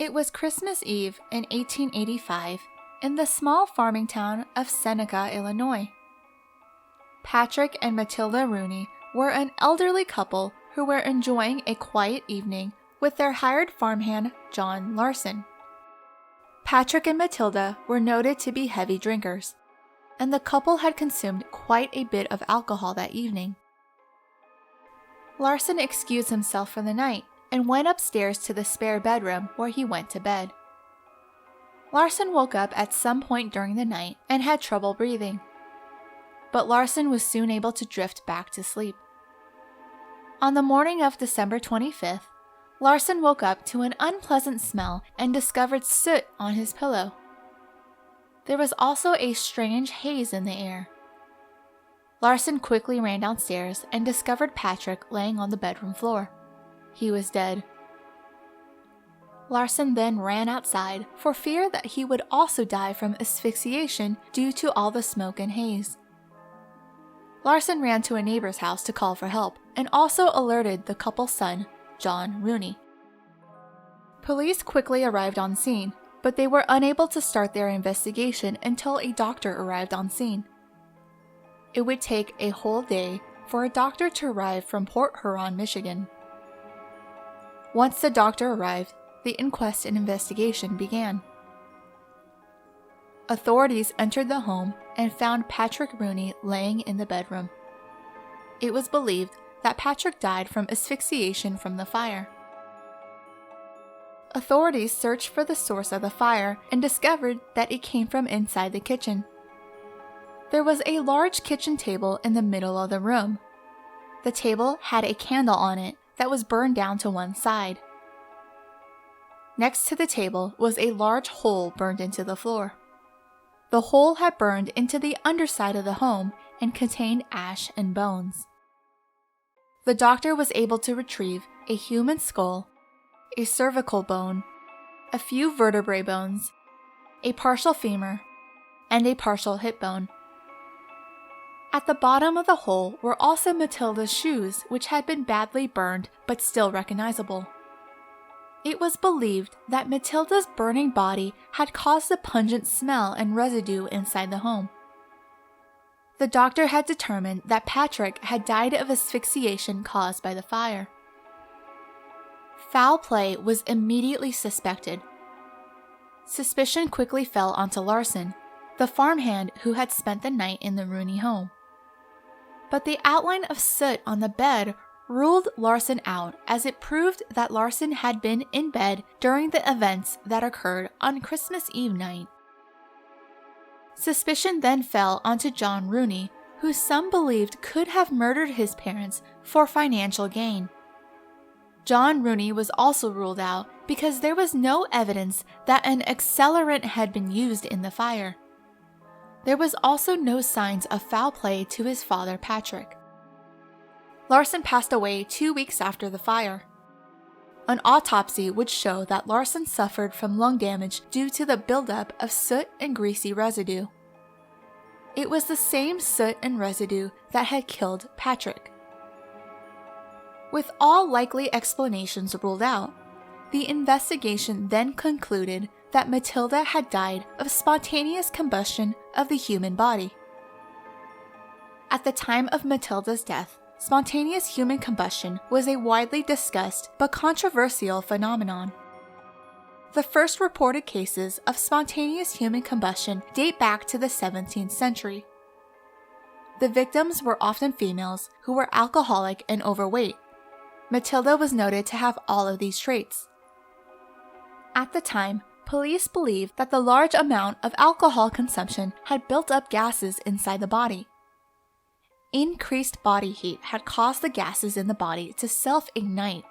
It was Christmas Eve in 1885 in the small farming town of Seneca, Illinois. Patrick and Matilda Rooney were an elderly couple who were enjoying a quiet evening with their hired farmhand, John Larson. Patrick and Matilda were noted to be heavy drinkers, and the couple had consumed quite a bit of alcohol that evening. Larson excused himself for the night and went upstairs to the spare bedroom where he went to bed. Larson woke up at some point during the night and had trouble breathing, but Larson was soon able to drift back to sleep. On the morning of December 25th, Larson woke up to an unpleasant smell and discovered soot on his pillow. There was also a strange haze in the air. Larson quickly ran downstairs and discovered Patrick laying on the bedroom floor. He was dead. Larson then ran outside for fear that he would also die from asphyxiation due to all the smoke and haze. Larson ran to a neighbor's house to call for help and also alerted the couple's son, John Rooney. Police quickly arrived on scene, but they were unable to start their investigation until a doctor arrived on scene. It would take a whole day for a doctor to arrive from Port Huron, Michigan. Once the doctor arrived, the inquest and investigation began. Authorities entered the home and found Patrick Rooney laying in the bedroom. It was believed that Patrick died from asphyxiation from the fire. Authorities searched for the source of the fire and discovered that it came from inside the kitchen. There was a large kitchen table in the middle of the room. The table had a candle on it that was burned down to one side. Next to the table was a large hole burned into the floor. The hole had burned into the underside of the home and contained ash and bones. The doctor was able to retrieve a human skull, a cervical bone, a few vertebrae bones, a partial femur, and a partial hip bone. At the bottom of the hole were also Matilda's shoes, which had been badly burned but still recognizable. It was believed that Matilda's burning body had caused the pungent smell and residue inside the home. The doctor had determined that Patrick had died of asphyxiation caused by the fire. Foul play was immediately suspected. Suspicion quickly fell onto Larson, the farmhand who had spent the night in the Rooney home. But the outline of soot on the bed ruled Larson out, as it proved that Larson had been in bed during the events that occurred on Christmas Eve night. Suspicion then fell onto John Rooney, who some believed could have murdered his parents for financial gain. John Rooney was also ruled out because there was no evidence that an accelerant had been used in the fire. There was also no signs of foul play to his father, Patrick. Larson passed away 2 weeks after the fire. An autopsy would show that Larson suffered from lung damage due to the buildup of soot and greasy residue. It was the same soot and residue that had killed Patrick. With all likely explanations ruled out, the investigation then concluded that Matilda had died of spontaneous combustion of the human body. At the time of Matilda's death, spontaneous human combustion was a widely discussed but controversial phenomenon. The first reported cases of spontaneous human combustion date back to the 17th century. The victims were often females who were alcoholic and overweight. Matilda was noted to have all of these traits. At the time, police believed that the large amount of alcohol consumption had built up gases inside the body. Increased body heat had caused the gases in the body to self-ignite.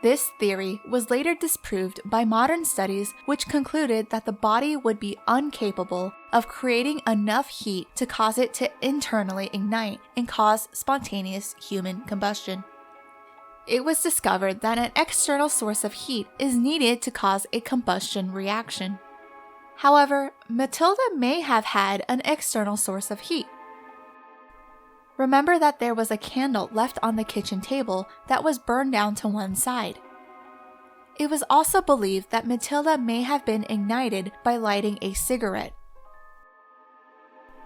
This theory was later disproved by modern studies, which concluded that the body would be incapable of creating enough heat to cause it to internally ignite and cause spontaneous human combustion. It was discovered that an external source of heat is needed to cause a combustion reaction. However, Matilda may have had an external source of heat. Remember that there was a candle left on the kitchen table that was burned down to one side. It was also believed that Matilda may have been ignited by lighting a cigarette.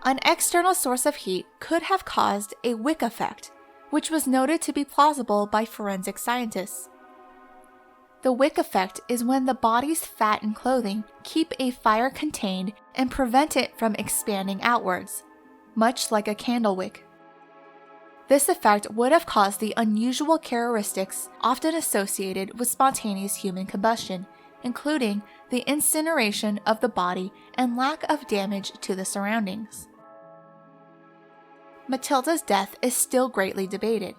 An external source of heat could have caused a wick effect, which was noted to be plausible by forensic scientists. The wick effect is when the body's fat and clothing keep a fire contained and prevent it from expanding outwards, much like a candle wick. This effect would have caused the unusual characteristics often associated with spontaneous human combustion, including the incineration of the body and lack of damage to the surroundings. Matilda's death is still greatly debated.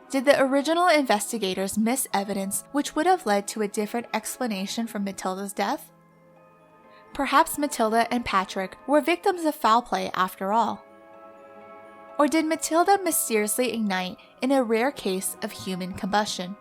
Did the original investigators miss evidence which would have led to a different explanation for Matilda's death? Perhaps Matilda and Patrick were victims of foul play after all. Or did Matilda mysteriously ignite in a rare case of human combustion?